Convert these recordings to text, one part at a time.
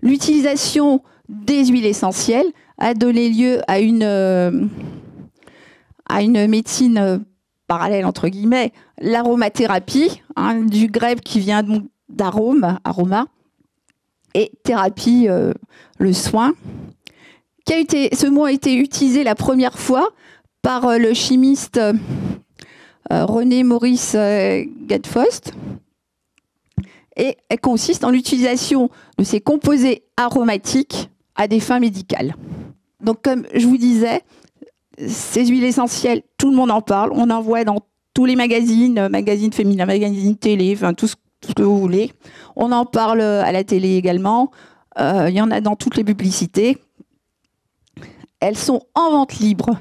L'utilisation des huiles essentielles a donné lieu à une médecine parallèle, entre guillemets, l'aromathérapie, hein, du grec qui vient d'arôme, aroma, et thérapie, le soin. Ce mot a été utilisé la première fois par le chimiste René Maurice Gattefossé, et elle consiste en l'utilisation de ces composés aromatiques à des fins médicales. Donc, comme je vous disais, ces huiles essentielles, tout le monde en parle. On en voit dans tous les magazines, magazines féminins, magazines télé, enfin tout ce que vous voulez. On en parle à la télé également. Il y en a dans toutes les publicités. Elles sont en vente libre,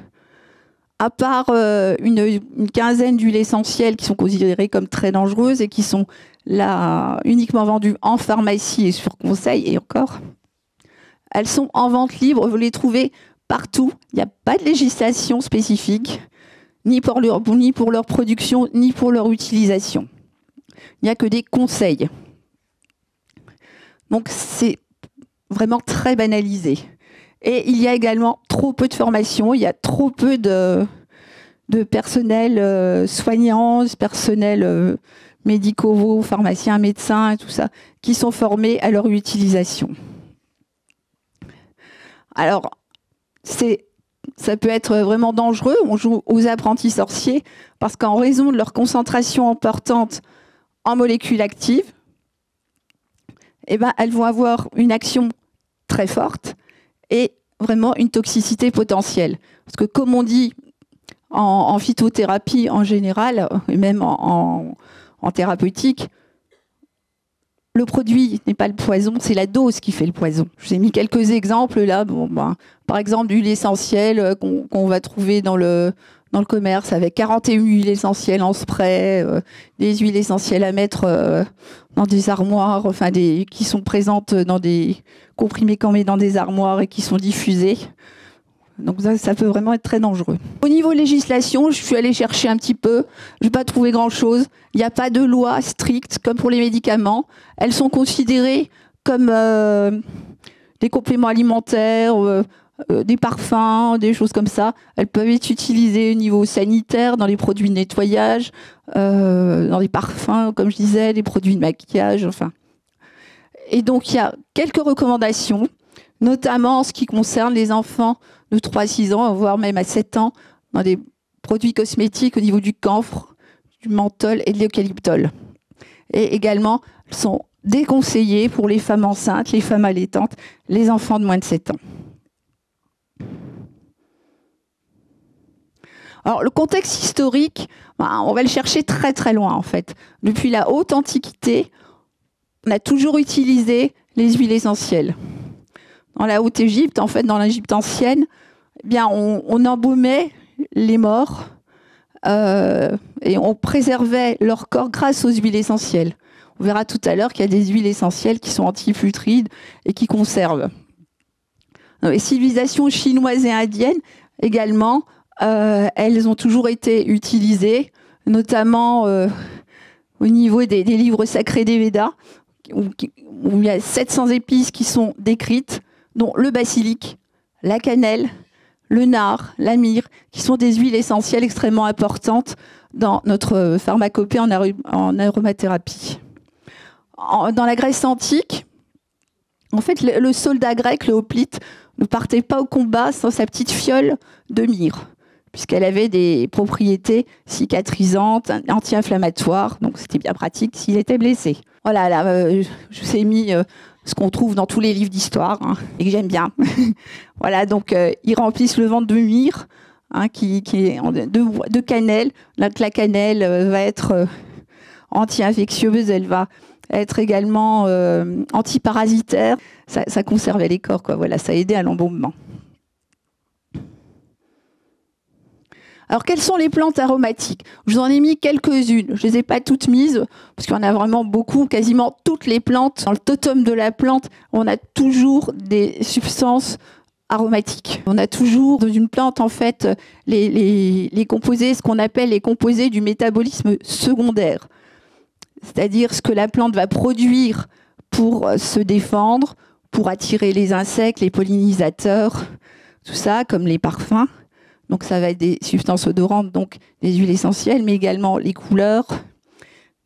à part une quinzaine d'huiles essentielles qui sont considérées comme très dangereuses et qui sont là uniquement vendues en pharmacie et sur conseil, et encore. Elles sont en vente libre, vous les trouvez partout. Il n'y a pas de législation spécifique, ni pour leur production, ni pour leur utilisation. Il n'y a que des conseils. Donc c'est vraiment très banalisé. Et il y a également trop peu de formation, il y a trop peu de personnel soignant, personnel médicaux, pharmaciens, médecins, et tout ça, qui sont formés à leur utilisation. Alors, ça peut être vraiment dangereux. On joue aux apprentis sorciers parce qu'en raison de leur concentration importante en molécules actives, eh ben, elles vont avoir une action très forte et vraiment une toxicité potentielle. Parce que comme on dit en phytothérapie en général, et même en thérapeutique, le produit n'est pas le poison, c'est la dose qui fait le poison. Je vous ai mis quelques exemples là. Par exemple, d'huile essentielle qu'on va trouver dans le commerce avec 41 huiles essentielles en spray, des huiles essentielles à mettre dans des armoires, enfin qui sont présentes dans des comprimés qu'on met dans des armoires et qui sont diffusés. Donc ça peut vraiment être très dangereux. Au niveau législation, je suis allée chercher un petit peu. Je n'ai pas trouvé grand-chose. Il n'y a pas de loi stricte comme pour les médicaments. Elles sont considérées comme des compléments alimentaires, des parfums, des choses comme ça. Elles peuvent être utilisées au niveau sanitaire, dans les produits de nettoyage, dans les parfums, comme je disais, des produits de maquillage, enfin. Et donc, il y a quelques recommandations, notamment en ce qui concerne les enfants de 3 à 6 ans, voire même à 7 ans, dans des produits cosmétiques au niveau du camphre, du menthol et de l'eucalyptol. Et également, elles sont déconseillées pour les femmes enceintes, les femmes allaitantes, les enfants de moins de 7 ans. Alors, le contexte historique, on va le chercher très très loin en fait. Depuis la haute antiquité, on a toujours utilisé les huiles essentielles. Dans la haute Égypte, en fait, dans l'Égypte ancienne, eh bien, on embaumait les morts et on préservait leur corps grâce aux huiles essentielles. On verra tout à l'heure qu'il y a des huiles essentielles qui sont anti-putrides et qui conservent. Les civilisations chinoises et indiennes également, elles ont toujours été utilisées, notamment au niveau des livres sacrés des Védas, où il y a 700 épices qui sont décrites, dont le basilic, la cannelle, le nard, la myrrhe, qui sont des huiles essentielles extrêmement importantes dans notre pharmacopée en aromathérapie. Dans la Grèce antique, en fait, le soldat grec, le hoplite, ne partait pas au combat sans sa petite fiole de myrrhe, puisqu'elle avait des propriétés cicatrisantes, anti-inflammatoires, donc c'était bien pratique s'il était blessé. Voilà, là, je vous ai mis ce qu'on trouve dans tous les livres d'histoire, hein, et que j'aime bien. Voilà, donc ils remplissent le ventre de myrrhe, hein, qui est de cannelle. Là, la cannelle va être anti-infectieuse, elle va être également antiparasitaire. Ça conservait les corps, quoi. Voilà, ça aidait à l'embaumement. Alors, quelles sont les plantes aromatiques? Je vous en ai mis quelques-unes. Je ne les ai pas toutes mises, parce qu'il y en a vraiment beaucoup. Quasiment toutes les plantes, dans le totem de la plante, on a toujours des substances aromatiques. On a toujours dans une plante, en fait, les composés, ce qu'on appelle les composés du métabolisme secondaire. C'est-à-dire ce que la plante va produire pour se défendre, pour attirer les insectes, les pollinisateurs, tout ça, comme les parfums. Donc ça va être des substances odorantes, donc des huiles essentielles, mais également les couleurs,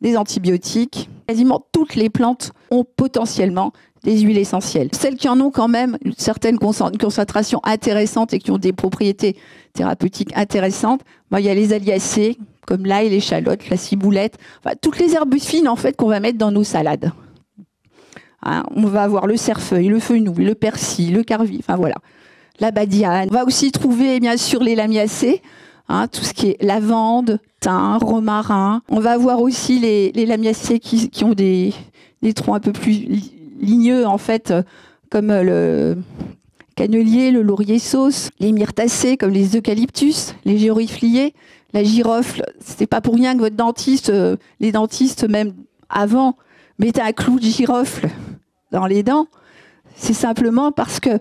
des antibiotiques. Quasiment toutes les plantes ont potentiellement des huiles essentielles. Celles qui en ont quand même une certaine concentration intéressante et qui ont des propriétés thérapeutiques intéressantes, il y a les aliacées, comme l'ail, l'échalote, la ciboulette, enfin, toutes les herbes fines en fait qu'on va mettre dans nos salades. Hein, on va avoir le cerfeuil, le fenouil, le persil, le carvi, enfin voilà, la badiane. On va aussi trouver bien sûr les lamiacées, hein, tout ce qui est lavande, thym, romarin. On va avoir aussi les lamiacées qui ont des troncs un peu plus ligneux en fait, comme le cannelier, le laurier sauce, les myrtacées comme les eucalyptus, les gérifliers, la girofle. C'était pas pour rien que votre dentiste, les dentistes même avant, mettaient un clou de girofle dans les dents. C'est simplement parce que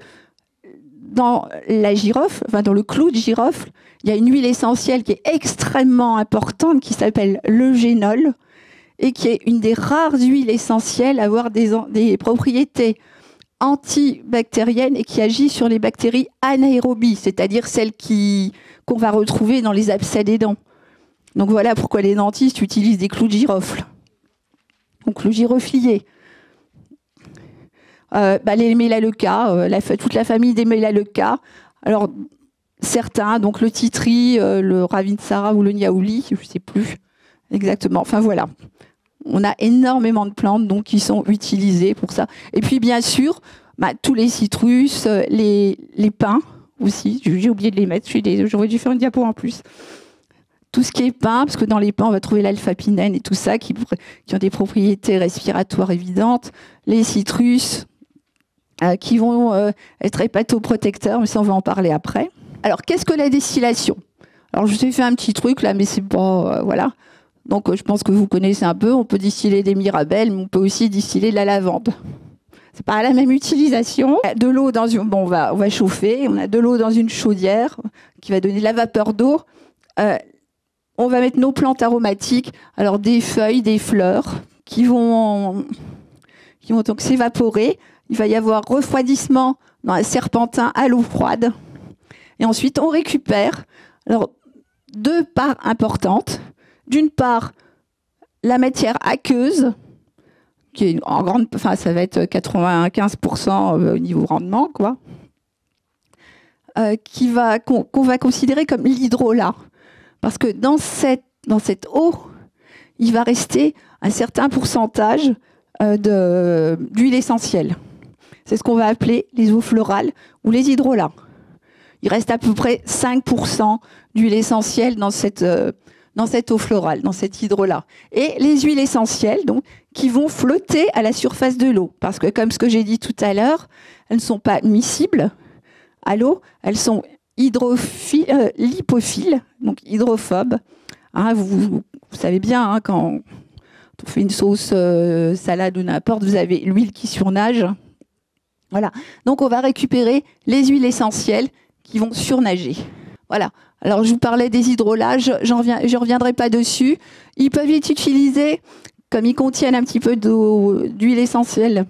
dans la girofle, enfin dans le clou de girofle, il y a une huile essentielle qui est extrêmement importante qui s'appelle l'eugénol et qui est une des rares huiles essentielles à avoir des propriétés antibactériennes et qui agit sur les bactéries anaérobies, c'est-à-dire celles qu'on va retrouver dans les abcès des dents. Donc voilà pourquoi les dentistes utilisent des clous de girofle. Donc le giroflier. Les mélaleucas, toute la famille des mélaleucas. Alors certains, donc le titri, le ravinsara ou le niaouli, je ne sais plus exactement. Enfin voilà. On a énormément de plantes donc, qui sont utilisées pour ça. Et puis bien sûr, tous les citrus, les pins aussi. J'ai oublié de les mettre, j'aurais dû faire une diapo en plus. Tout ce qui est pin, parce que dans les pins, on va trouver l'alpha-pinène et tout ça, qui ont des propriétés respiratoires évidentes. Les citrus, qui vont être hépatoprotecteurs, mais ça, on va en parler après. Alors, qu'est-ce que la distillation? Alors, je vous ai fait un petit truc là, mais c'est pas... voilà. Donc, je pense que vous connaissez un peu. On peut distiller des mirabelles, mais on peut aussi distiller de la lavande. C'est pas la même utilisation. De l'eau dans une... Bon, on va chauffer. On a de l'eau dans une chaudière qui va donner de la vapeur d'eau. On va mettre nos plantes aromatiques, alors des feuilles, des fleurs, qui vont donc s'évaporer. Il va y avoir refroidissement dans un serpentin à l'eau froide. Et ensuite, on récupère alors, deux parts importantes. D'une part, la matière aqueuse, qui est en grande, enfin, ça va être 95% au niveau rendement, quoi, qu'on va considérer comme l'hydrolat. Parce que dans cette eau, il va rester un certain pourcentage d'huile essentielle. C'est ce qu'on va appeler les eaux florales ou les hydrolats. Il reste à peu près 5% d'huile essentielle dans cette eau florale, dans cet hydrolat. Et les huiles essentielles, donc, qui vont flotter à la surface de l'eau. Parce que, comme ce que j'ai dit tout à l'heure, elles ne sont pas miscibles à l'eau, elles sont lipophiles, donc hydrophobes. Hein, vous savez bien, hein, quand on fait une sauce salade ou n'importe, vous avez l'huile qui surnage. Voilà. Donc on va récupérer les huiles essentielles qui vont surnager. Voilà. Alors je vous parlais des hydrolats, je reviendrai pas dessus. Ils peuvent être utilisés comme ils contiennent un petit peu d'huile essentielle,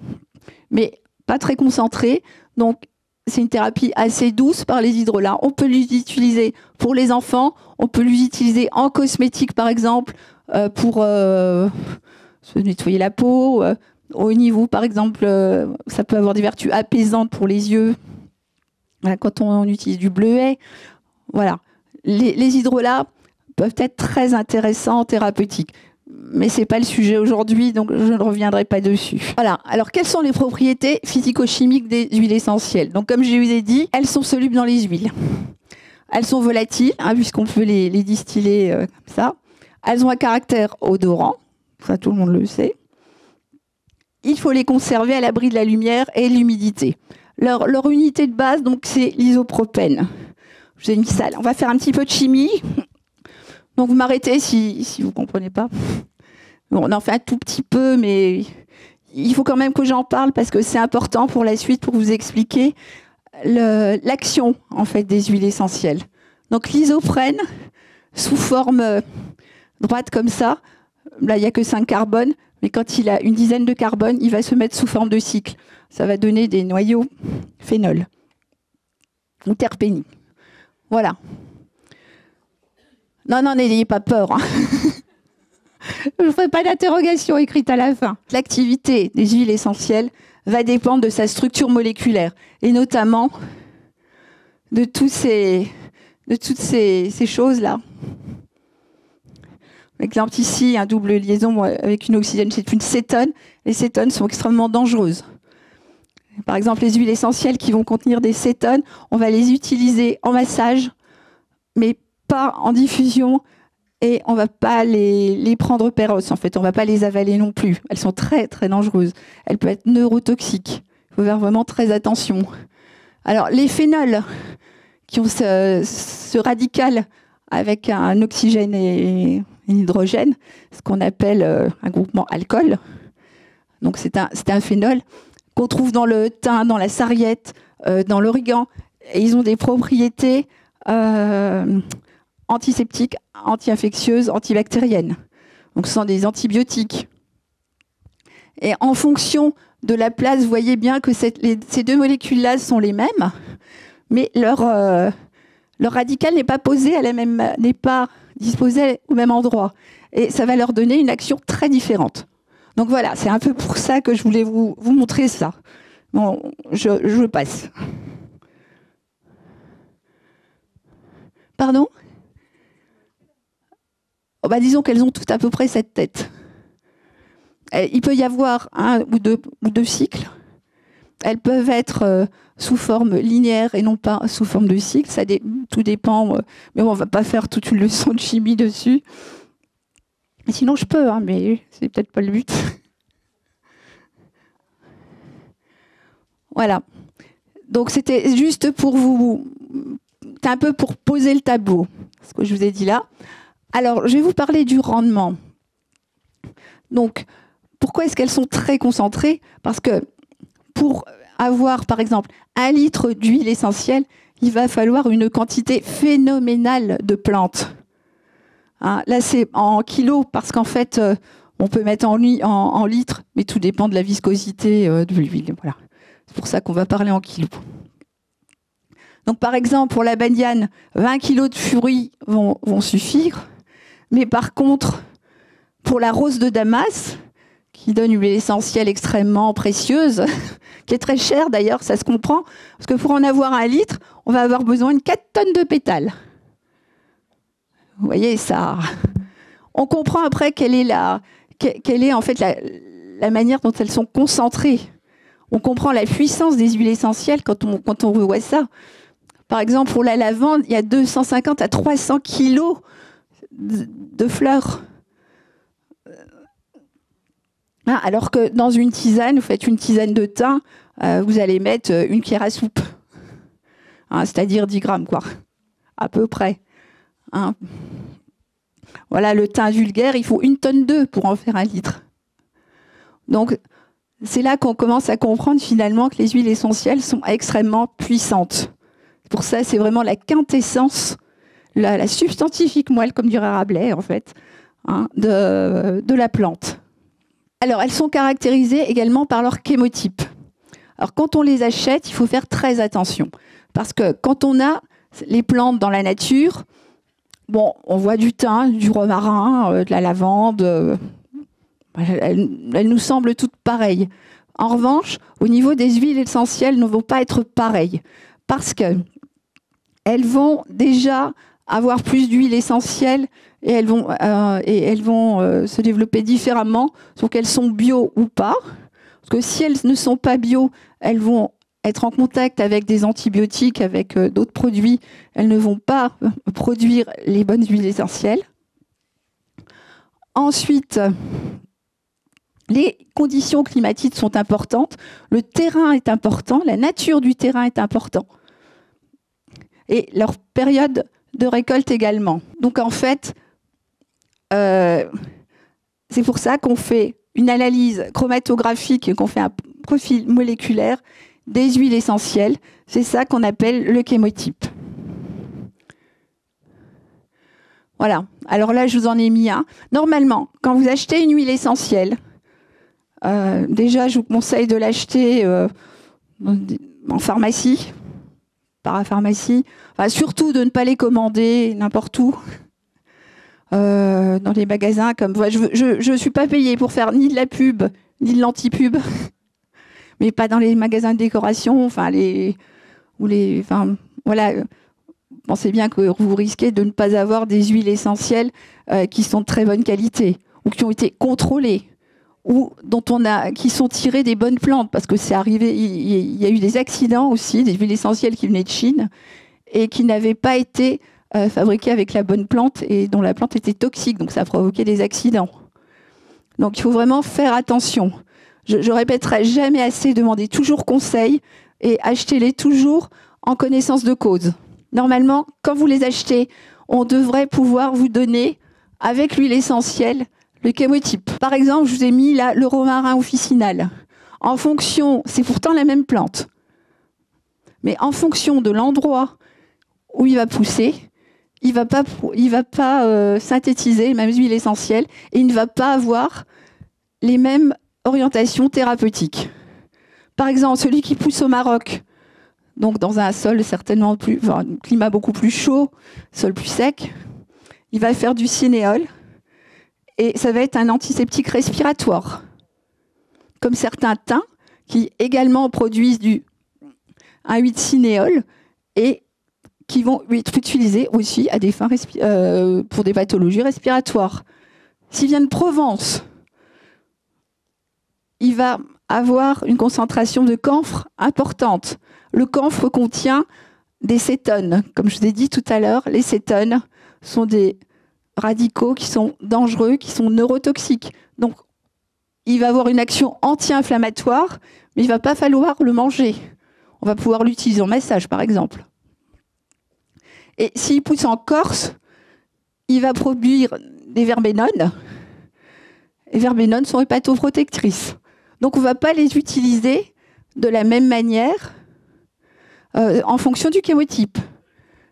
mais pas très concentrée. Donc c'est une thérapie assez douce par les hydrolats. On peut les utiliser pour les enfants, on peut les utiliser en cosmétique par exemple, pour se nettoyer la peau. Au niveau, par exemple, ça peut avoir des vertus apaisantes pour les yeux. Voilà, quand on utilise du bleuet. Voilà. Les hydrolats peuvent être très intéressants, thérapeutiques. Mais ce n'est pas le sujet aujourd'hui, donc je ne reviendrai pas dessus. Voilà. Alors, quelles sont les propriétés physico-chimiques des huiles essentielles? Donc, comme je vous ai dit, elles sont solubles dans les huiles. Elles sont volatiles, hein, puisqu'on peut les distiller comme ça. Elles ont un caractère odorant. Ça, tout le monde le sait. Il faut les conserver à l'abri de la lumière et de l'humidité. Leur unité de base, donc, c'est l'isopropène. Je vous ai mis ça. On va faire un petit peu de chimie. Donc, vous m'arrêtez si vous ne comprenez pas. Bon, on en fait un tout petit peu, mais il faut quand même que j'en parle parce que c'est important pour la suite, pour vous expliquer l'action en fait, des huiles essentielles. Donc, l'isoprène, sous forme droite comme ça, là, il n'y a que 5 carbones, mais quand il a une dizaine de carbones, il va se mettre sous forme de cycle. Ça va donner des noyaux phénol ou terpéniques. Voilà. Non, n'ayez pas peur. Hein. Je ne ferai pas d'interrogation écrite à la fin. L'activité des huiles essentielles va dépendre de sa structure moléculaire, et notamment de toutes ces choses-là. Exemple ici, un double liaison avec une oxygène, c'est une cétone. Les cétones sont extrêmement dangereuses. Par exemple, les huiles essentielles qui vont contenir des cétones, on va les utiliser en massage, mais pas en diffusion, et on ne va pas les prendre péros. En fait, on ne va pas les avaler non plus. Elles sont très, très dangereuses. Elles peuvent être neurotoxiques. Il faut faire vraiment très attention. Alors, les phénols, qui ont ce radical avec un oxygène et un hydrogène, ce qu'on appelle un groupement alcool. Donc c'est un phénol qu'on trouve dans le thym, dans la sarriette, dans l'origan. Et ils ont des propriétés antiseptiques, anti-infectieuses, antibactériennes. Donc ce sont des antibiotiques. Et en fonction de la place, vous voyez bien que ces deux molécules-là sont les mêmes, mais leur radical n'est pas posé n'est pas disposé au même endroit. Et ça va leur donner une action très différente. Donc voilà, c'est un peu pour ça que je voulais vous montrer ça. Bon, je passe. Pardon ? Oh bah disons qu'elles ont toutes à peu près cette tête. Il peut y avoir un ou deux cycles. Elles peuvent être sous forme linéaire et non pas sous forme de cycle. Tout dépend. Mais bon, on ne va pas faire toute une leçon de chimie dessus. Sinon, je peux, hein, mais c'est peut-être pas le but. Voilà. Donc, c'était juste pour c'est un peu pour poser le tableau, ce que je vous ai dit là. Alors, je vais vous parler du rendement. Donc, pourquoi est-ce qu'elles sont très concentrées ? Parce que pour avoir, par exemple, 1 litre d'huile essentielle, il va falloir une quantité phénoménale de plantes. Hein, là, c'est en kilos, parce qu'en fait, on peut mettre en litres, mais tout dépend de la viscosité de l'huile. Voilà. C'est pour ça qu'on va parler en kilos. Donc, par exemple, pour la banniane, 20 kilos de fruits vont suffire. Mais par contre, pour la rose de Damas, qui donne une huile essentielle extrêmement précieuse, qui est très chère d'ailleurs, ça se comprend, parce que pour en avoir 1 litre, on va avoir besoin de 4 tonnes de pétales. Vous voyez, ça. On comprend après quelle est en fait la manière dont elles sont concentrées. On comprend la puissance des huiles essentielles quand on revoit ça. Par exemple, pour la lavande, il y a 250 à 300 kilos de fleurs. Alors que dans une tisane, vous faites une tisane de thym, vous allez mettre 1 cuillère à soupe. C'est-à-dire 10 grammes, quoi. À peu près. Voilà, le thym vulgaire, il faut 1 tonne d'œufs pour en faire 1 litre. Donc, c'est là qu'on commence à comprendre finalement que les huiles essentielles sont extrêmement puissantes. Pour ça, c'est vraiment la quintessence, la substantifique moelle, comme dirait Rabelais, en fait, de la plante. Alors, elles sont caractérisées également par leur chémotype. Alors, quand on les achète, il faut faire très attention. Parce que quand on a les plantes dans la nature, bon, on voit du thym, du romarin, de la lavande. Elles nous semblent toutes pareilles. En revanche, au niveau des huiles essentielles, ne vont pas être pareilles. Parce qu'elles vont déjà avoir plus d'huile essentielle et elles vont se développer différemment, donc elles sont bio ou pas. Parce que si elles ne sont pas bio, elles vont être en contact avec des antibiotiques, avec d'autres produits. Elles ne vont pas produire les bonnes huiles essentielles. Ensuite, les conditions climatiques sont importantes. Le terrain est important. La nature du terrain est importante. Et leur période de récolte également. Donc en fait, c'est pour ça qu'on fait une analyse chromatographique et qu'on fait un profil moléculaire des huiles essentielles. C'est ça qu'on appelle le chémotype. Voilà. Alors là, je vous en ai mis un. Normalement, quand vous achetez une huile essentielle, déjà, je vous conseille de l'acheter en pharmacie, parapharmacie. Enfin, surtout de ne pas les commander n'importe où. Dans les magasins, comme je ne suis pas payée pour faire ni de la pub, ni de l'anti-pub, mais pas dans les magasins de décoration, voilà. Pensez bien que vous risquez de ne pas avoir des huiles essentielles qui sont de très bonne qualité, ou qui ont été contrôlées, ou qui sont tirées des bonnes plantes, parce que c'est arrivé, il y a eu des accidents aussi, des huiles essentielles qui venaient de Chine, et qui n'avaient pas été fabriquées avec la bonne plante, et dont la plante était toxique, donc ça a provoqué des accidents. Donc il faut vraiment faire attention. Je répéterai jamais assez, demandez toujours conseil, et achetez-les toujours en connaissance de cause. Normalement, quand vous les achetez, on devrait pouvoir vous donner, avec l'huile essentielle, le chémotype. Par exemple, je vous ai mis là le romarin officinal. En fonction, c'est pourtant la même plante, mais en fonction de l'endroit où il va pousser, il va pas synthétiser les mêmes huiles essentielles et il ne va pas avoir les mêmes orientations thérapeutiques. Par exemple, celui qui pousse au Maroc, donc dans un sol certainement un climat beaucoup plus chaud, sol plus sec, il va faire du cinéole et ça va être un antiseptique respiratoire. Comme certains thym qui également produisent un huile cinéole et qui vont être utilisés aussi à des fins pour des pathologies respiratoires. S'il vient de Provence, il va avoir une concentration de camphre importante. Le camphre contient des cétones. Comme je vous ai dit tout à l'heure, les cétones sont des radicaux qui sont dangereux, qui sont neurotoxiques. Donc, il va avoir une action anti-inflammatoire, mais il ne va pas falloir le manger. On va pouvoir l'utiliser en massage, par exemple. Et s'il pousse en Corse, il va produire des verménones. Les verménones sont hépatoprotectrices. Donc on ne va pas les utiliser de la même manière en fonction du chémotype.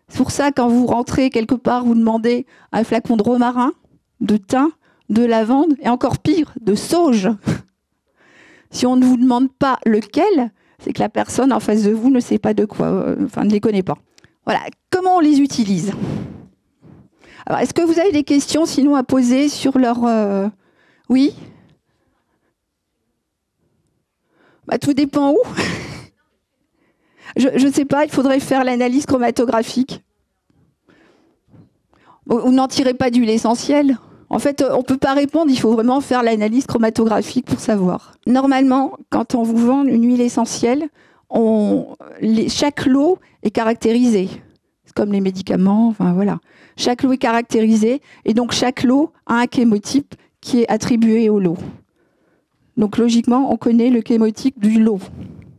C'est pour ça, quand vous rentrez quelque part, vous demandez un flacon de romarin, de thym, de lavande, et encore pire, de sauge. Si on ne vous demande pas lequel, c'est que la personne en face de vous ne sait pas de quoi, ne les connaît pas. Voilà, comment on les utilise? Alors, est-ce que vous avez des questions sinon à poser sur leur... Oui? Tout dépend où. Je ne sais pas, il faudrait faire l'analyse chromatographique. Vous n'en tirez pas d'huile essentielle. En fait, on ne peut pas répondre, il faut vraiment faire l'analyse chromatographique pour savoir. Normalement, quand on vous vend une huile essentielle, chaque lot est caractérisé. C'est comme les médicaments, enfin voilà. Chaque lot est caractérisé et donc chaque lot a un chémotype qui est attribué au lot. Donc logiquement, on connaît le chémotype du lot.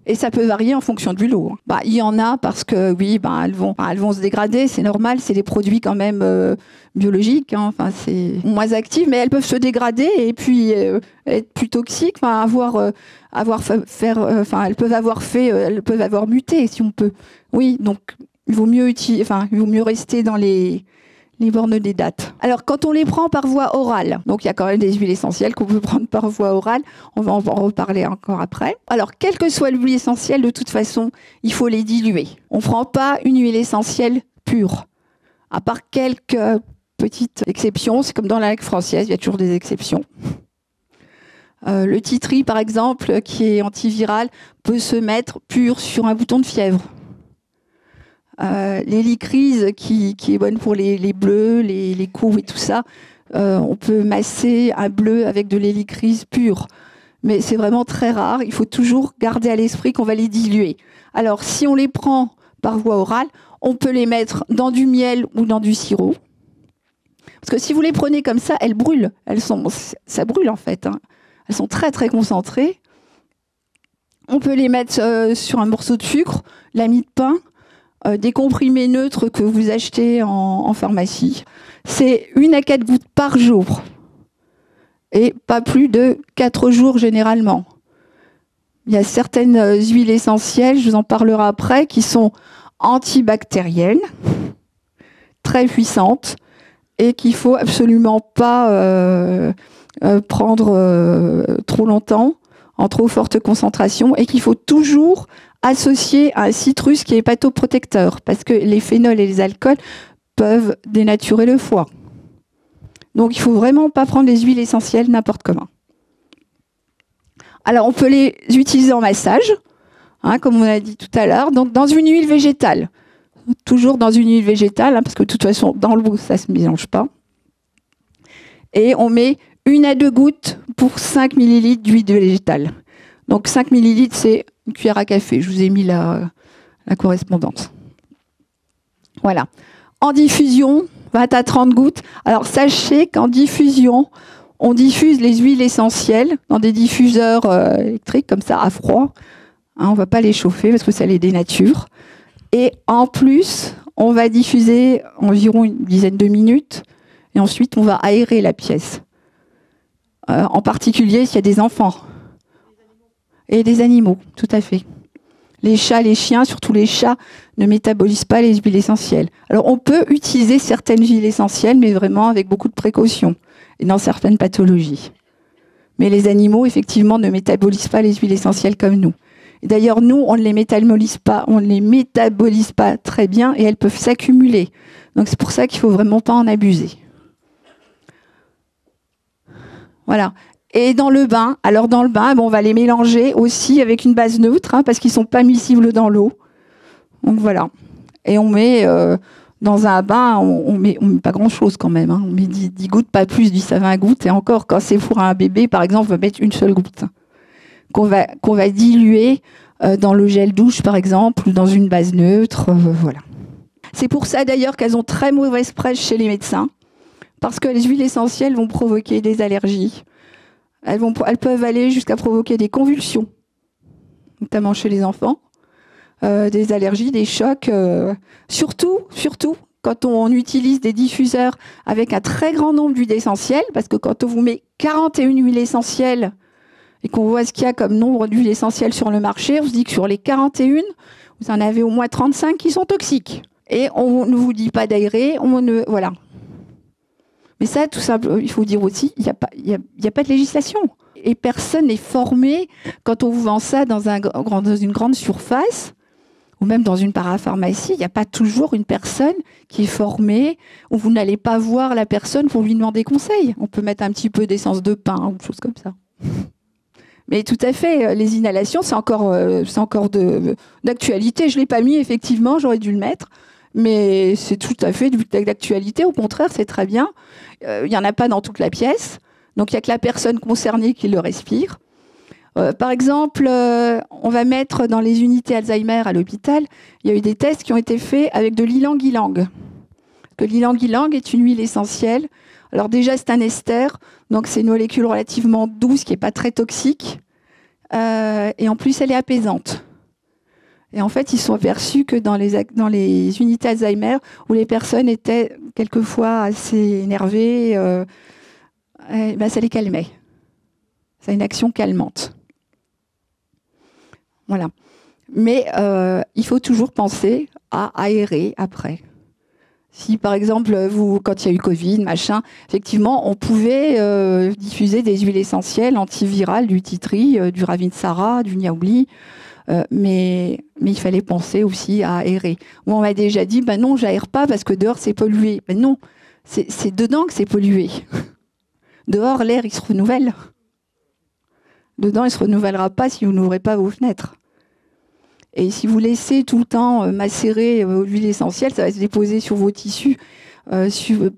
Et ça peut varier en fonction du lot. Il y en a parce que oui, elles vont se dégrader, c'est normal, c'est des produits quand même biologiques, hein. Enfin, c'est moins actifs, mais elles peuvent se dégrader et puis être plus toxiques, elles peuvent avoir muté si on peut. Oui, donc il vaut mieux rester dans les bornes des dates. Alors, quand on les prend par voie orale, donc il y a quand même des huiles essentielles qu'on peut prendre par voie orale, on va en reparler encore après. Alors, quelle que soit l'huile essentielle, de toute façon, il faut les diluer. On ne prend pas une huile essentielle pure, à part quelques petites exceptions. C'est comme dans la langue française, il y a toujours des exceptions. Le titri, par exemple, qui est antiviral, peut se mettre pur sur un bouton de fièvre. L'hélicryse qui est bonne pour les bleus, les coups et tout ça, on peut masser un bleu avec de l'hélicryse pure, mais c'est vraiment très rare. Il faut toujours garder à l'esprit qu'on va les diluer. Alors si on les prend par voie orale, on peut les mettre dans du miel ou dans du sirop, parce que si vous les prenez comme ça, elles brûlent. Ça brûle en fait, hein. Elles sont très très concentrées. On peut les mettre sur un morceau de sucre, la mie de pain, des comprimés neutres que vous achetez en pharmacie. C'est 1 à 4 gouttes par jour et pas plus de 4 jours généralement. Il y a certaines huiles essentielles, je vous en parlerai après, qui sont antibactériennes, très puissantes et qu'il ne faut absolument pas prendre trop longtemps, en trop forte concentration, et qu'il faut toujours associer à un citrus qui est hépatoprotecteur, parce que les phénols et les alcools peuvent dénaturer le foie. Donc il ne faut vraiment pas prendre les huiles essentielles n'importe comment. Alors on peut les utiliser en massage, hein, comme on a dit tout à l'heure, donc dans une huile végétale. Toujours dans une huile végétale, hein, parce que de toute façon, dans l'eau, ça ne se mélange pas. Et on met 1 à 2 gouttes pour 5 ml d'huile végétale. Donc 5 ml, c'est une cuillère à café. Je vous ai mis la correspondance. Voilà. En diffusion, 20 à 30 gouttes. Alors sachez qu'en diffusion, on diffuse les huiles essentielles dans des diffuseurs électriques, comme ça, à froid. Hein, on ne va pas les chauffer parce que ça les dénature. Et en plus, on va diffuser environ une dizaine de minutes. Et ensuite, on va aérer la pièce. En particulier s'il y a des enfants. Et des animaux, tout à fait. Les chats, les chiens, surtout les chats, ne métabolisent pas les huiles essentielles. Alors, on peut utiliser certaines huiles essentielles, mais vraiment avec beaucoup de précautions, et dans certaines pathologies. Mais les animaux, effectivement, ne métabolisent pas les huiles essentielles comme nous. D'ailleurs, nous, on ne les métabolise pas très bien, et elles peuvent s'accumuler. Donc, c'est pour ça qu'il ne faut vraiment pas en abuser. Voilà. Et dans le bain, alors dans le bain, on va les mélanger aussi avec une base neutre, hein, parce qu'ils ne sont pas miscibles dans l'eau. Donc voilà. Et on met dans un bain, on met pas grand-chose quand même. Hein. On met 10 gouttes, pas plus, 10 à 20 gouttes. Et encore, quand c'est pour un bébé, par exemple, on va mettre une seule goutte. Qu'on va diluer dans le gel douche, par exemple, ou dans une base neutre. Voilà. C'est pour ça d'ailleurs qu'elles ont très mauvaise presse chez les médecins, parce que les huiles essentielles vont provoquer des allergies. Elles peuvent aller jusqu'à provoquer des convulsions, notamment chez les enfants, des allergies, des chocs. Surtout, quand on utilise des diffuseurs avec un très grand nombre d'huiles essentielles, parce que quand on vous met 41 huiles essentielles et qu'on voit ce qu'il y a comme nombre d'huiles essentielles sur le marché, on se dit que sur les 41, vous en avez au moins 35 qui sont toxiques. Et on ne vous dit pas d'aérer, voilà. Mais ça, tout simplement, il faut dire aussi, il n'y a pas de législation. Et personne n'est formé, quand on vous vend ça dans une grande surface, ou même dans une parapharmacie, il n'y a pas toujours une personne qui est formée, où vous n'allez pas voir la personne pour lui demander conseil. On peut mettre un petit peu d'essence de pin, ou chose comme ça. Mais tout à fait, les inhalations, c'est encore d'actualité. Je ne l'ai pas mis, effectivement, j'aurais dû le mettre. Mais c'est tout à fait d'actualité. Au contraire, c'est très bien. Il n'y en a pas dans toute la pièce. Donc, il n'y a que la personne concernée qui le respire. Par exemple, on va mettre dans les unités Alzheimer à l'hôpital, il y a eu des tests qui ont été faits avec de l'ylang-ylang. L'ylang-ylang est une huile essentielle. Alors déjà, c'est un ester, donc c'est une molécule relativement douce qui n'est pas très toxique. Et en plus, elle est apaisante. Et en fait, ils sont aperçus que dans les unités Alzheimer, où les personnes étaient quelquefois assez énervées, ça les calmait. Ça a une action calmante. Voilà. Mais il faut toujours penser à aérer après. Si, par exemple, quand il y a eu Covid, effectivement, on pouvait diffuser des huiles essentielles antivirales, du tea tree, du Ravinsara, du niaouli. Mais il fallait penser aussi à aérer. Moi, on m'a déjà dit, non, j'aère pas parce que dehors, c'est pollué. Non, c'est dedans que c'est pollué. Dehors, l'air, il se renouvelle. Dedans, il ne se renouvellera pas si vous n'ouvrez pas vos fenêtres. Et si vous laissez tout le temps macérer l'huile essentielle, ça va se déposer sur vos tissus,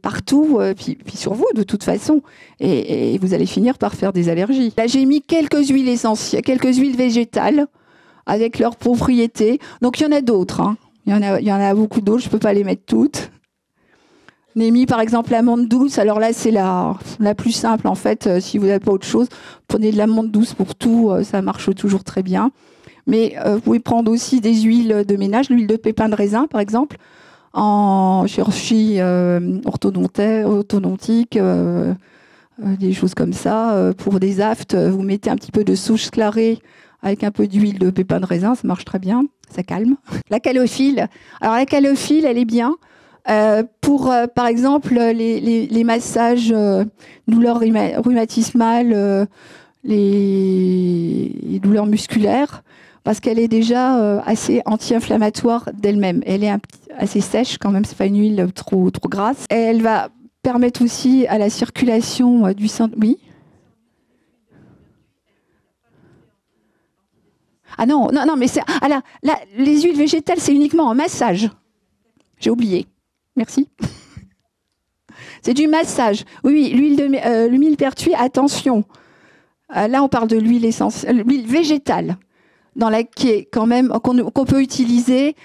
partout, puis sur vous de toute façon. Et vous allez finir par faire des allergies. Là, j'ai mis quelques huiles essentielles, quelques huiles végétales, avec leurs propriétés. Donc, il y en a d'autres. Hein. Il y en a beaucoup d'autres. Je ne peux pas les mettre toutes. J'ai mis, par exemple, l'amande douce. Alors là, c'est la plus simple, en fait. Si vous n'avez pas autre chose, prenez de l'amande douce pour tout. Ça marche toujours très bien. Mais vous pouvez prendre aussi des huiles de ménage, l'huile de pépin de raisin, par exemple, en chirurgie orthodontique, des choses comme ça. Pour des aftes, vous mettez un petit peu de souche clarée avec un peu d'huile de pépin de raisin, ça marche très bien, ça calme. La calophylle, alors la calophylle, elle est bien Par exemple, les massages, douleurs rhumatismales, les douleurs musculaires, parce qu'elle est déjà assez anti-inflammatoire d'elle-même. Elle est assez sèche quand même, c'est pas une huile trop grasse. Et elle va permettre aussi à la circulation du sang. Oui. Ah non, mais c'est. Ah là, les huiles végétales, c'est uniquement en massage. J'ai oublié. Merci. C'est du massage. Oui, le millepertuis, attention. Là, on parle de l'huile essentielle, l'huile végétale, qui est quand même qu'on peut utiliser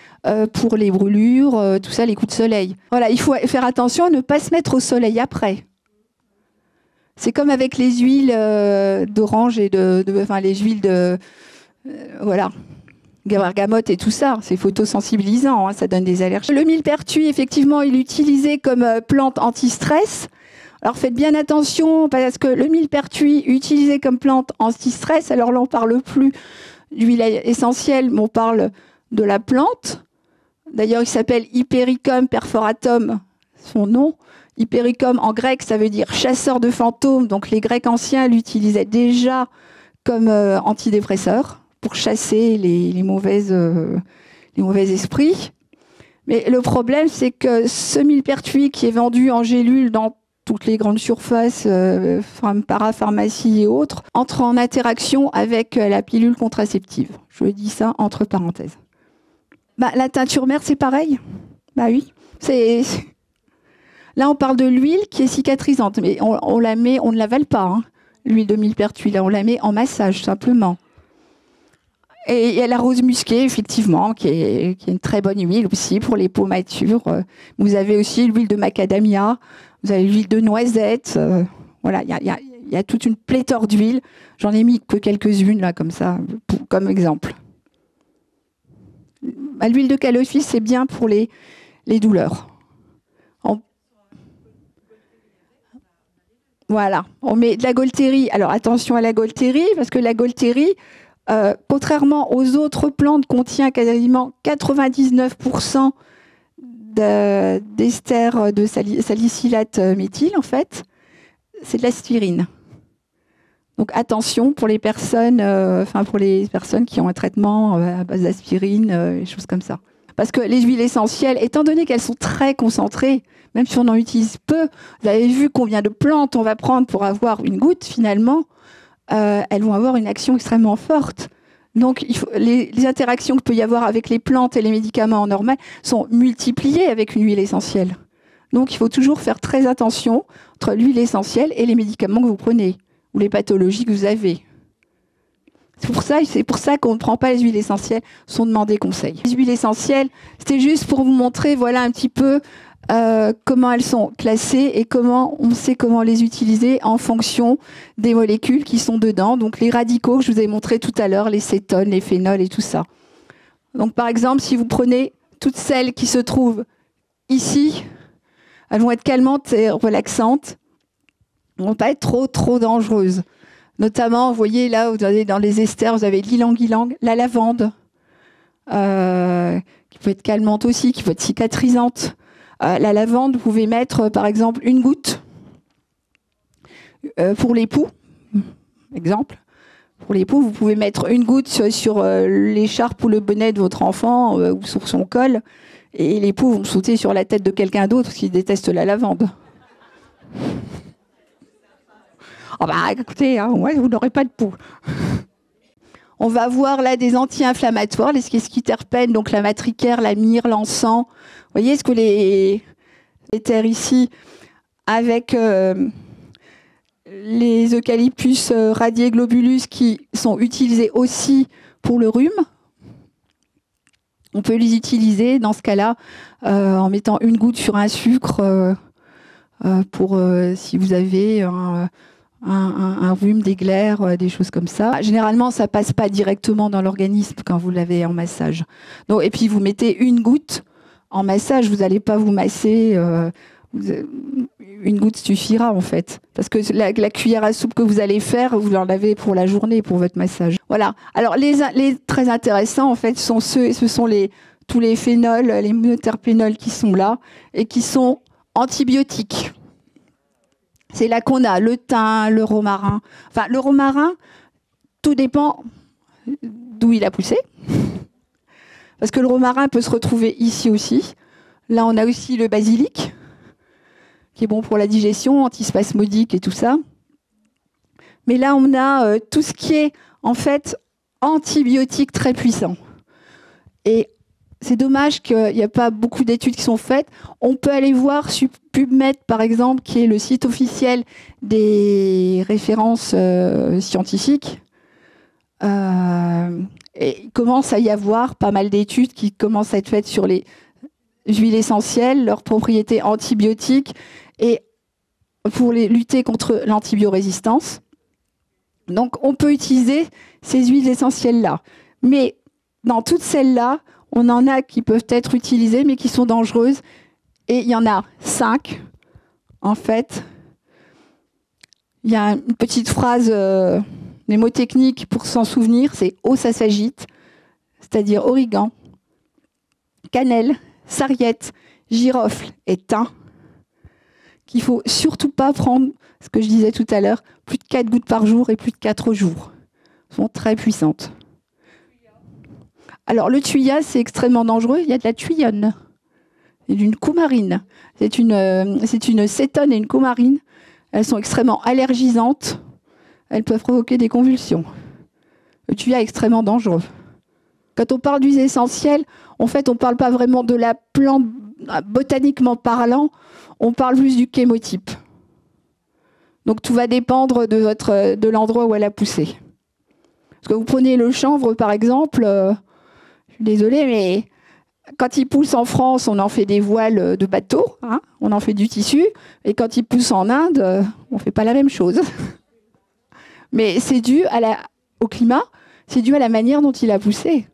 pour les brûlures, tout ça, les coups de soleil. Voilà, il faut faire attention à ne pas se mettre au soleil après. C'est comme avec les huiles d'orange et enfin les huiles de voilà, bergamote et tout ça. C'est photosensibilisant, hein, ça donne des allergies. Le millepertuis, effectivement, il est utilisé comme plante anti-stress. Alors faites bien attention parce que le millepertuis utilisé comme plante anti-stress, alors là on parle plus d'huile essentielle, mais on parle de la plante. D'ailleurs il s'appelle Hypericum perforatum, son nom. Hypericum en grec ça veut dire chasseur de fantômes, donc les Grecs anciens l'utilisaient déjà comme antidépresseur pour chasser les mauvais esprits. Mais le problème c'est que ce millepertuis qui est vendu en gélule dans toutes les grandes surfaces, parapharmacie et autres, entre en interaction avec la pilule contraceptive. Je dis ça entre parenthèses. La teinture mère, c'est pareil. Bah oui. Là, on parle de l'huile qui est cicatrisante, mais on la met, on ne l'avale pas, hein, l'huile de millepertuis. Là, on la met en massage, simplement. Et il y a la rose musquée, effectivement, qui est une très bonne huile aussi pour les peaux matures. Vous avez aussi l'huile de macadamia. Vous avez l'huile de noisette, voilà, il y a toute une pléthore d'huiles. J'en ai mis que quelques-unes là, comme ça, comme exemple. L'huile de calophis, c'est bien pour les douleurs. Voilà, on met de la Gaultérie. Alors attention à la Gaultérie, parce que la Gaultérie, contrairement aux autres plantes, contient quasiment 99% d'ester de salicylate méthyle, en fait, c'est de l'aspirine. Donc attention pour les personnes, qui ont un traitement à base d'aspirine, et choses comme ça. Parce que les huiles essentielles, étant donné qu'elles sont très concentrées, même si on en utilise peu, vous avez vu combien de plantes on va prendre pour avoir une goutte, finalement, elles vont avoir une action extrêmement forte. Donc, les interactions qu'il peut y avoir avec les plantes et les médicaments en normal sont multipliées avec une huile essentielle. Donc, il faut toujours faire très attention entre l'huile essentielle et les médicaments que vous prenez ou les pathologies que vous avez. C'est pour ça qu'on ne prend pas les huiles essentielles sans demander conseil. Les huiles essentielles, c'était juste pour vous montrer, voilà un petit peu comment elles sont classées et comment on sait comment les utiliser en fonction des molécules qui sont dedans. Donc les radicaux que je vous ai montré tout à l'heure, les cétones, les phénols et tout ça. Donc par exemple, si vous prenez toutes celles qui se trouvent ici, elles vont être calmantes et relaxantes. Elles ne vont pas être trop dangereuses. Notamment, vous voyez là, vous avez dans les esters, vous avez l'ylang-ylang, la lavande, qui peut être calmante aussi, qui peut être cicatrisante. La lavande, vous pouvez mettre par exemple une goutte pour l'époux, exemple. Pour l'époux, vous pouvez mettre une goutte sur l'écharpe ou le bonnet de votre enfant ou sur son col, et l'époux vont sauter sur la tête de quelqu'un d'autre qui déteste la lavande. Oh bah écoutez, hein, ouais, vous n'aurez pas de peau. On va voir là des anti-inflammatoires, les sesquiterpènes, donc la matricaire, la myrrhe, l'encens. Vous voyez ce que les terres ici, avec les eucalyptus radiéglobulus qui sont utilisés aussi pour le rhume. On peut les utiliser dans ce cas-là en mettant une goutte sur un sucre pour si vous avez un rhume, des glaires, des choses comme ça. Généralement, ça passe pas directement dans l'organisme quand vous l'avez en massage. Donc, et puis, vous mettez une goutte en massage. Vous n'allez pas vous masser. Une goutte suffira, en fait. Parce que la cuillère à soupe que vous allez faire, vous en avez pour la journée, pour votre massage. Voilà. Alors, les très intéressants, en fait, ce sont tous les phénols, les monoterpénols qui sont là et qui sont antibiotiques. C'est là qu'on a le thym, le romarin. Enfin, le romarin, tout dépend d'où il a poussé. Parce que le romarin peut se retrouver ici aussi. Là, on a aussi le basilic, qui est bon pour la digestion, antispasmodique et tout ça. Mais là, on a tout ce qui est, en fait, antibiotique très puissant. Et c'est dommage qu'il n'y a pas beaucoup d'études qui sont faites. On peut aller voir sur PubMed, par exemple, qui est le site officiel des références scientifiques. Et il commence à y avoir pas mal d'études qui commencent à être faites sur les huiles essentielles, leurs propriétés antibiotiques et pour lutter contre l'antibiorésistance. Donc, on peut utiliser ces huiles essentielles-là. Mais dans toutes celles-là, on en a qui peuvent être utilisées, mais qui sont dangereuses. Et il y en a 5, en fait. Il y a une petite phrase mnémotechnique pour s'en souvenir, c'est « eau, ça s'agite », c'est-à-dire origan, cannelle, sarriette, girofle et thym, qu'il ne faut surtout pas prendre, ce que je disais tout à l'heure, plus de 4 gouttes par jour et plus de 4 jours. Elles sont très puissantes. Alors, le thuya, c'est extrêmement dangereux. Il y a de la thuyone et d'une coumarine. C'est une cétone et une coumarine. Elles sont extrêmement allergisantes. Elles peuvent provoquer des convulsions. Le thuya est extrêmement dangereux. Quand on parle d'huiles essentielles, en fait, on ne parle pas vraiment de la plante botaniquement parlant, on parle plus du chémotype. Donc tout va dépendre de l'endroit où elle a poussé. Parce que vous prenez le chanvre, par exemple, je suis désolée, mais quand il pousse en France, on en fait des voiles de bateau, hein, on en fait du tissu, et quand il pousse en Inde, on ne fait pas la même chose. Mais c'est dû au climat, c'est dû à la manière dont il a poussé.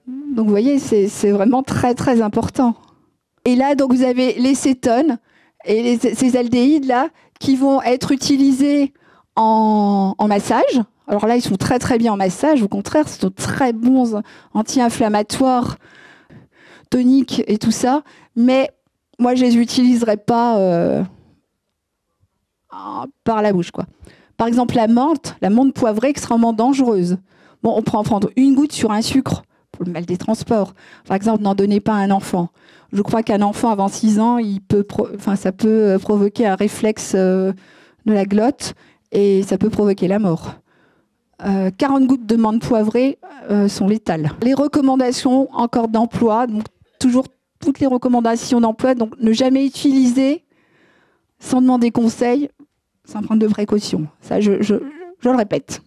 Donc vous voyez, c'est vraiment très très important. Et là, donc, vous avez les cétones et ces aldéhydes-là qui vont être utilisés en massage. Alors là, ils sont très très bien en massage. Au contraire, c'est très bons anti-inflammatoires, toniques et tout ça. Mais moi, je ne les utiliserai pas par la bouche, quoi. Par exemple, la menthe poivrée, extrêmement dangereuse. Bon, on peut en prendre une goutte sur un sucre pour le mal des transports. Par exemple, n'en donnez pas à un enfant. Je crois qu'un enfant avant 6 ans, ça peut provoquer un réflexe de la glotte et ça peut provoquer la mort. 40 gouttes de menthe poivrée sont létales. Les recommandations encore d'emploi, donc toujours toutes les recommandations d'emploi, donc ne jamais utiliser sans demander conseil, sans prendre de précautions. Ça, je le répète.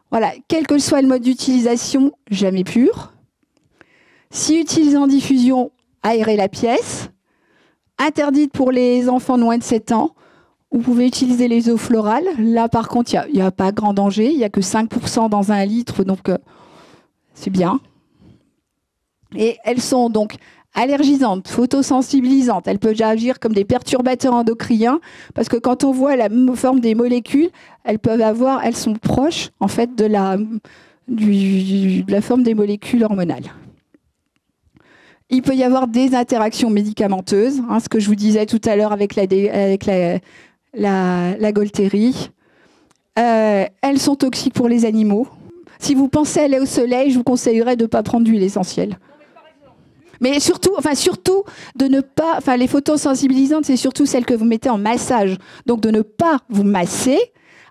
Voilà, quel que soit le mode d'utilisation, jamais pur. Si utilisé en diffusion, aérer la pièce. Interdite pour les enfants de moins de 7 ans. Vous pouvez utiliser les eaux florales. Là, par contre, il n'y a pas grand danger. Il n'y a que 5% dans 1 litre, donc c'est bien. Et elles sont donc allergisantes, photosensibilisantes. Elles peuvent agir comme des perturbateurs endocriniens, parce que quand on voit la forme des molécules, elles sont proches en fait de la forme des molécules hormonales. Il peut y avoir des interactions médicamenteuses, hein, ce que je vous disais tout à l'heure avec la Golterie. Elles sont toxiques pour les animaux. Si vous pensez aller au soleil, je vous conseillerais de ne pas prendre d'huile essentielle. Mais surtout, de ne pas... les photosensibilisantes, c'est surtout celles que vous mettez en massage. Donc de ne pas vous masser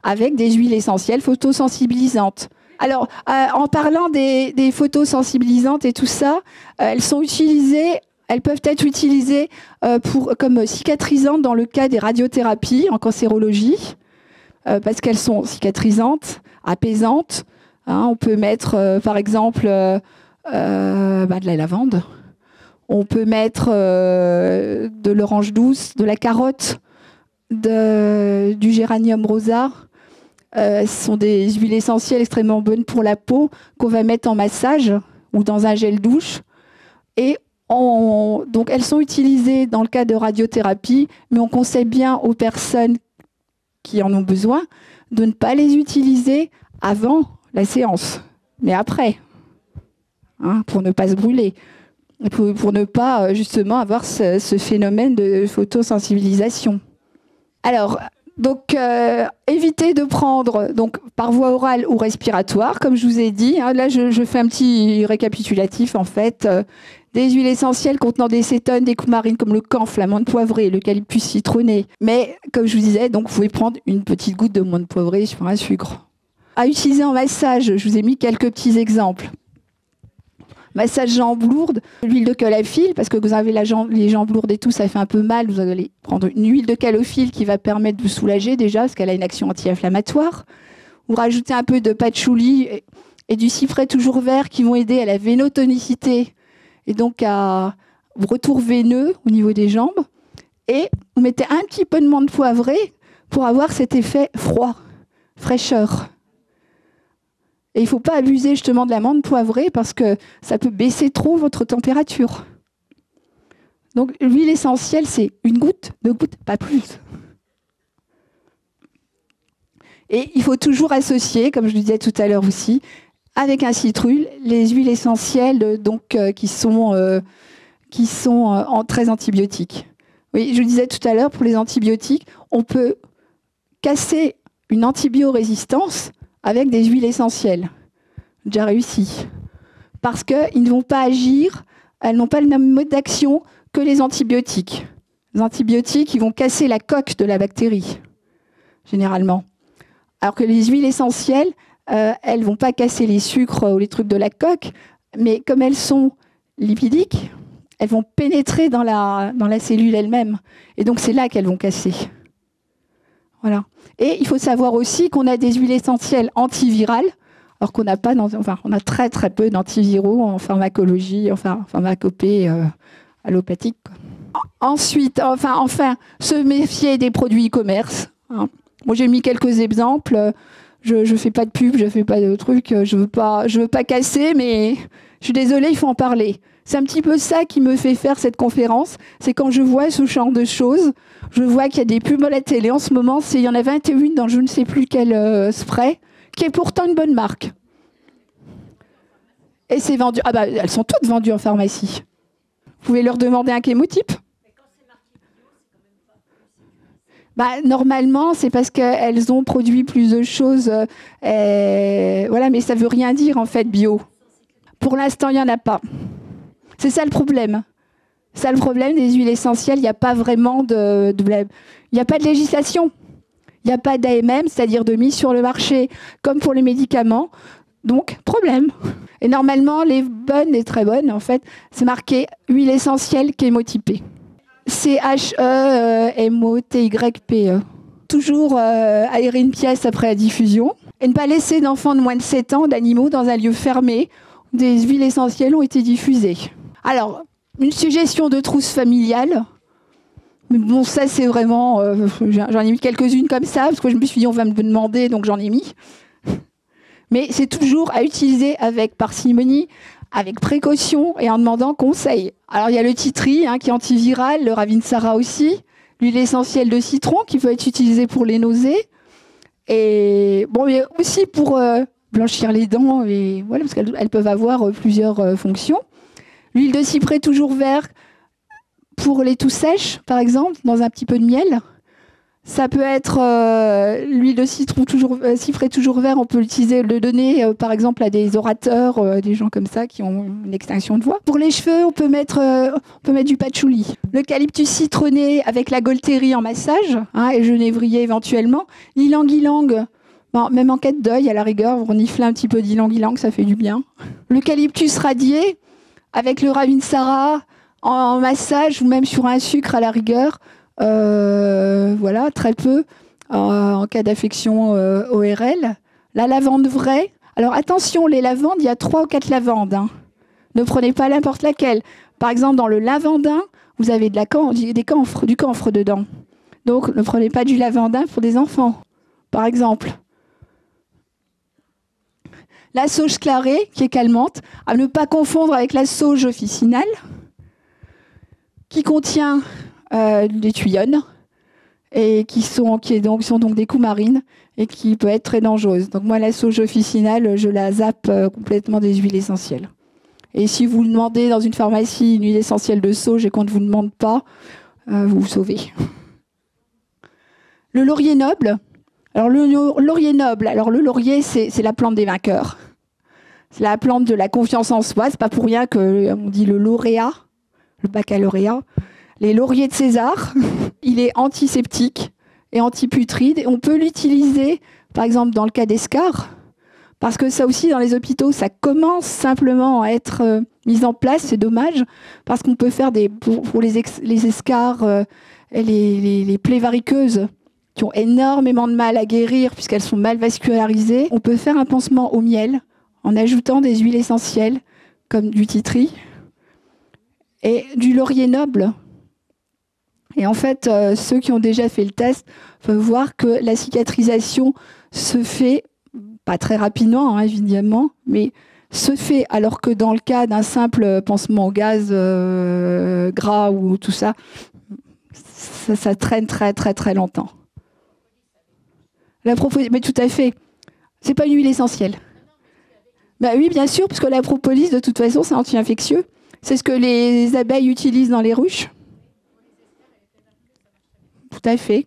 avec des huiles essentielles photosensibilisantes. Alors, en parlant des photosensibilisantes et tout ça, elles peuvent être utilisées comme cicatrisantes dans le cas des radiothérapies en cancérologie, parce qu'elles sont cicatrisantes, apaisantes. Hein, on peut mettre, par exemple, de la lavande. On peut mettre de l'orange douce, de la carotte, du géranium rosa. Ce sont des huiles essentielles extrêmement bonnes pour la peau qu'on va mettre en massage ou dans un gel douche. Et donc elles sont utilisées dans le cas de radiothérapie, mais on conseille bien aux personnes qui en ont besoin de ne pas les utiliser avant la séance, mais après. hein, pour ne pas se brûler, pour ne pas justement avoir ce phénomène de photosensibilisation. Alors, donc, évitez de prendre donc, par voie orale ou respiratoire, comme je vous ai dit. Hein, là, je fais un petit récapitulatif, en fait. Des huiles essentielles contenant des cétones, des coumarines comme le camphre, l'amande poivrée, l'eucalyptus citronné. Mais, comme je vous disais, donc, vous pouvez prendre une petite goutte de menthe poivrée sur un sucre. À utiliser en massage, je vous ai mis quelques petits exemples. Massage jambes lourdes, l'huile de calophylle, parce que vous avez les jambes lourdes et tout, ça fait un peu mal. Vous allez prendre une huile de calophylle qui va permettre de vous soulager déjà, parce qu'elle a une action anti-inflammatoire. Vous rajoutez un peu de patchouli et du cyprès toujours vert qui vont aider à la vénotonicité et donc à retour veineux au niveau des jambes. Et vous mettez un petit peu de menthe poivrée pour avoir cet effet froid, fraîcheur. Et il ne faut pas abuser justement de la menthe poivrée parce que ça peut baisser trop votre température. Donc l'huile essentielle, c'est une goutte, 2 gouttes, pas plus. Et il faut toujours associer, comme je le disais tout à l'heure aussi, avec un citrulle, les huiles essentielles donc, qui sont très antibiotiques. Oui, je le disais tout à l'heure, pour les antibiotiques, on peut casser une antibiorésistance avec des huiles essentielles. Déjà réussi. Parce qu'ils ne vont pas agir, elles n'ont pas le même mode d'action que les antibiotiques. Les antibiotiques, ils vont casser la coque de la bactérie, généralement. Alors que les huiles essentielles, elles ne vont pas casser les sucres ou les trucs de la coque, mais comme elles sont lipidiques, elles vont pénétrer dans la cellule elle-même. Et donc, c'est là qu'elles vont casser. Voilà. Et il faut savoir aussi qu'on a des huiles essentielles antivirales, alors qu'on n'a pas, on a très très peu d'antiviraux en pharmacologie, enfin pharmacopée allopathique. Ensuite, enfin, se méfier des produits e-commerce. Hein. Moi, j'ai mis quelques exemples. Je fais pas de pub, je fais pas de trucs. Je veux pas casser, mais je suis désolée, il faut en parler. C'est un petit peu ça qui me fait faire cette conférence. C'est quand je vois ce genre de choses, je vois qu'il y a des pubs à la télé en ce moment. Il y en a 21 dans je ne sais plus quel spray, qui est pourtant une bonne marque. Et c'est vendu. Ah bah, elles sont toutes vendues en pharmacie. Vous pouvez leur demander un chémotype. Bah, normalement, c'est parce qu'elles ont produit plus de choses. Voilà, mais ça ne veut rien dire, en fait, bio. Pour l'instant, il n'y en a pas. C'est ça le problème. Ça, le problème des huiles essentielles, il n'y a pas vraiment il n'y a pas de législation. Il n'y a pas d'AMM, c'est-à-dire de mise sur le marché, comme pour les médicaments. Donc, problème. Et normalement, les bonnes, les très bonnes, en fait, c'est marqué huile essentielle chémotypée. CHEMOTYPE. Toujours aérer une pièce après la diffusion. Et ne pas laisser d'enfants de moins de 7 ans, d'animaux, dans un lieu fermé où des huiles essentielles ont été diffusées. Alors, une suggestion de trousse familiale. Mais bon, ça, c'est vraiment... j'en ai mis quelques-unes comme ça, parce que je me suis dit, on va me demander, donc j'en ai mis. Mais c'est toujours à utiliser avec parcimonie, avec précaution et en demandant conseil. Alors, il y a le tea tree, qui est antiviral, le Ravinsara aussi, l'huile essentielle de citron qui peut être utilisée pour les nausées. Et bon, il y a aussi pour blanchir les dents, et voilà, parce qu'elles peuvent avoir plusieurs fonctions. L'huile de cyprès toujours vert pour les toux sèches, par exemple, dans un petit peu de miel. Ça peut être l'huile de cyprès toujours vert, on peut l'utiliser, le donner par exemple à des orateurs, des gens comme ça qui ont une extinction de voix. Pour les cheveux, on peut mettre du patchouli. L'eucalyptus citronné avec la Golterie en massage, et le genévrier éventuellement. L'ylang-ylang, bon, même en cas de deuil, à la rigueur, on renifle un petit peu d'ylang-ylang, ça fait du bien. L'eucalyptus radié avec le Ravinsara en massage ou même sur un sucre à la rigueur. Voilà, très peu en cas d'affection ORL. La lavande vraie. Alors attention, les lavandes, il y a 3 ou 4 lavandes. Ne prenez pas n'importe laquelle. Par exemple, dans le lavandin, vous avez du camphre dedans. Donc ne prenez pas du lavandin pour des enfants, par exemple. La sauge clarée, qui est calmante, à ne pas confondre avec la sauge officinale, qui contient des tuyonnes et qui sont donc des coumarines et qui peut être très dangereuse. Donc moi, la sauge officinale, je la zappe complètement des huiles essentielles. Et si vous le demandez dans une pharmacie une huile essentielle de sauge et qu'on ne vous demande pas, vous vous sauvez. Le laurier noble. Alors le laurier noble, alors le laurier, c'est la plante des vainqueurs. C'est la plante de la confiance en soi. C'est pas pour rien qu'on dit le lauréat, le baccalauréat. Les lauriers de César. Il est antiseptique et antiputride. Et on peut l'utiliser, par exemple, dans le cas d'escarres. Parce que ça aussi, dans les hôpitaux, ça commence simplement à être mis en place. C'est dommage, parce qu'on peut faire pour les escarres, les plaies variqueuses, qui ont énormément de mal à guérir, puisqu'elles sont mal vascularisées. On peut faire un pansement au miel, en ajoutant des huiles essentielles, comme du titri, et du laurier noble. Et en fait, ceux qui ont déjà fait le test peuvent voir que la cicatrisation se fait pas très rapidement, hein, évidemment, mais se fait, alors que dans le cas d'un simple pansement au gaz gras ou tout ça, ça traîne très très très longtemps. Mais tout à fait, c'est pas une huile essentielle. Bah oui, bien sûr, parce que la propolis, de toute façon, c'est anti-infectieux. C'est ce que les abeilles utilisent dans les ruches. Tout à fait.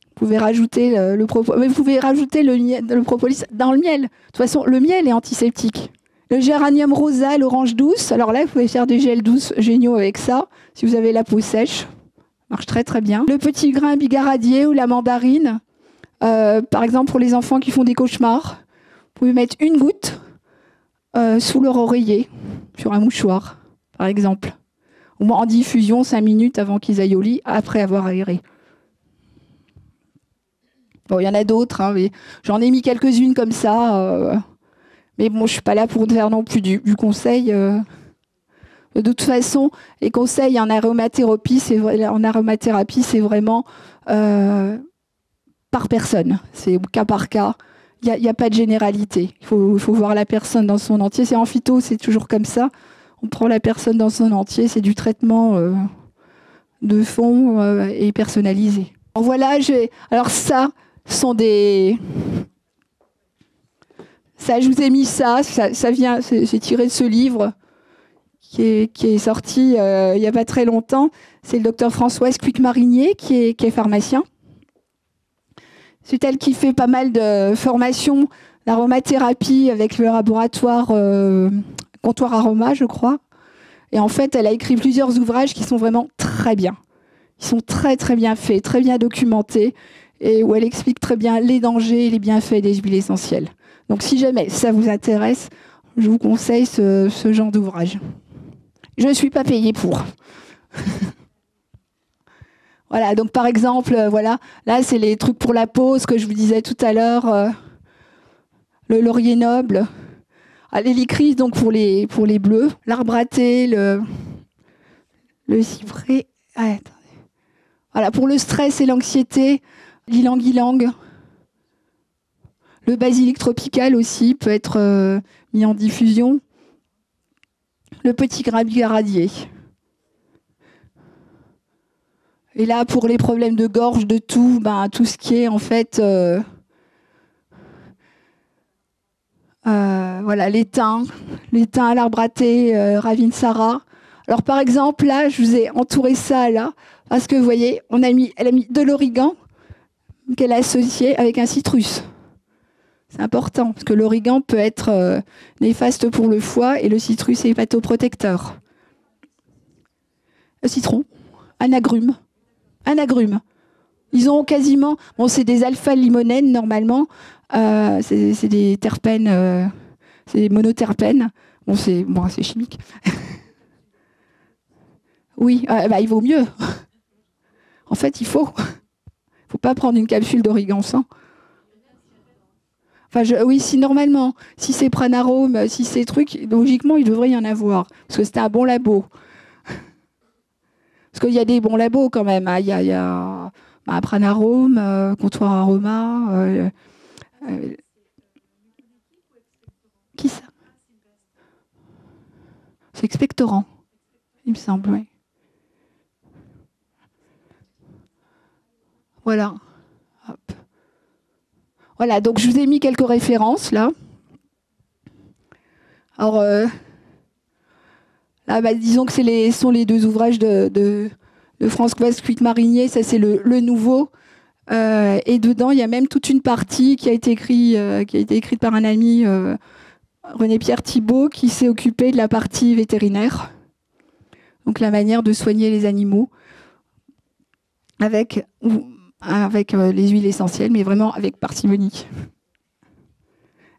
Vous pouvez rajouter vous pouvez rajouter le propolis dans le miel. De toute façon, le miel est antiseptique. Le géranium rosa, l'orange douce. Alors là, vous pouvez faire des gels douces géniaux avec ça, si vous avez la peau sèche. Ça marche très très bien. Le petit grain bigaradier ou la mandarine, par exemple pour les enfants qui font des cauchemars, vous pouvez mettre une goutte sous leur oreiller, sur un mouchoir, par exemple. Au moins en diffusion 5 minutes avant qu'ils aillent au lit, après avoir aéré. Bon, il y en a d'autres, hein, mais j'en ai mis quelques-unes comme ça. Mais bon, je ne suis pas là pour faire non plus du conseil. De toute façon, les conseils en aromathérapie, c'est vraiment par personne. C'est au cas par cas. Il n'y a pas de généralité. Il faut voir la personne dans son entier. C'est en phyto, c'est toujours comme ça. On prend la personne dans son entier. C'est du traitement de fond et personnalisé. Alors voilà, alors ça sont des... Ça, je vous ai mis ça vient, c'est tiré de ce livre qui est sorti il n'y a pas très longtemps. C'est le docteur Françoise Quick-Marinier qui est pharmacien. C'est elle qui fait pas mal de formations d'aromathérapie avec le laboratoire Comptoir Aroma, je crois. Et en fait, elle a écrit plusieurs ouvrages qui sont vraiment très bien. Ils sont très très bien faits, très bien documentés, et où elle explique très bien les dangers et les bienfaits des huiles essentielles. Donc si jamais ça vous intéresse, je vous conseille ce genre d'ouvrage. Je ne suis pas payée pour. Voilà, donc par exemple, voilà, là c'est les trucs pour la peau, ce que je vous disais tout à l'heure, le laurier noble, l'hélicris donc pour les bleus, l'arbre à thé, le cyprès. Ah, attendez. Voilà, pour le stress et l'anxiété, l'ylang-ylang. Le basilic tropical aussi peut être mis en diffusion. Le petit grain bigaradier. Et là, pour les problèmes de gorge, de tout, tout ce qui est en fait, voilà, les thym à l'arbre à thé, Ravinsara. Alors par exemple, là, je vous ai entouré ça là, parce que vous voyez, elle a mis de l'origan qu'elle a associé avec un citrus. C'est important, parce que l'origan peut être néfaste pour le foie et le citrus est hépatoprotecteur. Le citron, un agrume. Ils ont quasiment... Bon, c'est des alpha-limonènes, normalement. C'est des terpènes, c'est des monoterpènes. Bon, c'est chimique. Oui, il vaut mieux. En fait, il faut pas prendre une capsule d'origan sans. Enfin, oui, si normalement, si c'est Pranarome, si c'est trucs, logiquement, il devrait y en avoir. Parce que c'était un bon labo. Parce qu'il y a des bons labos quand même. Hein. Il y a Pranarome, Comptoir Aroma. Qui ça? C'est expectorant, il me semble, oui. Voilà. Hop. Voilà, donc je vous ai mis quelques références là. Alors, Là, disons que sont les deux ouvrages de Françoise Cuite-Marinier. Ça, c'est le nouveau. Et dedans, il y a même toute une partie qui a été écrite par un ami, René-Pierre Thibault, qui s'est occupé de la partie vétérinaire. Donc la manière de soigner les animaux avec les huiles essentielles, mais vraiment avec parcimonie.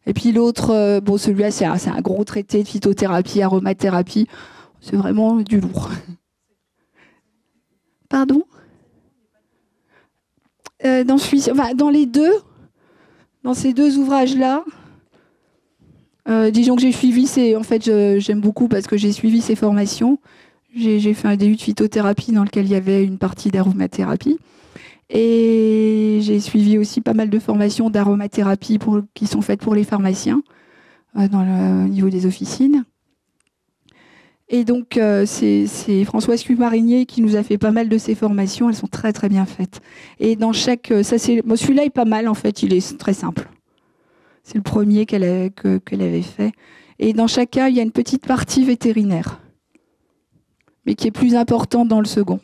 Et puis l'autre, bon, celui-là, c'est un gros traité de phytothérapie, aromathérapie. C'est vraiment du lourd. Pardon ? Dans ces deux ouvrages-là, disons que j'ai suivi j'aime beaucoup parce que j'ai suivi ces formations. J'ai fait un DU de phytothérapie dans lequel il y avait une partie d'aromathérapie. Et j'ai suivi aussi pas mal de formations d'aromathérapie qui sont faites pour les pharmaciens au niveau des officines. Et donc, c'est Françoise Cuite-Marinier qui nous a fait pas mal de ces formations. Elles sont très, très bien faites. Et dans celui-là est pas mal, en fait. Il est très simple. C'est le premier qu'elle avait fait. Et dans chaque cas, il y a une petite partie vétérinaire, mais qui est plus importante dans le second.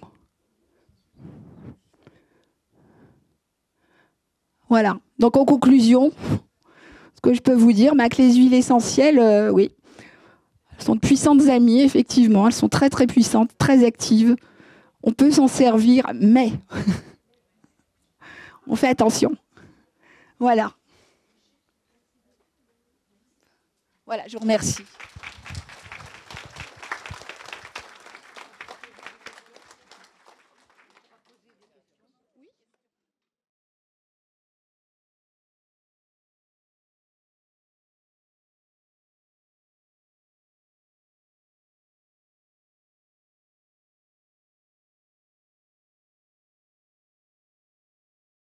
Voilà. Donc, en conclusion, ce que je peux vous dire, que les huiles essentielles, oui, elles sont de puissantes amies, effectivement. Elles sont très, très puissantes, très actives. On peut s'en servir, mais on fait attention. Voilà. Voilà, je vous remercie.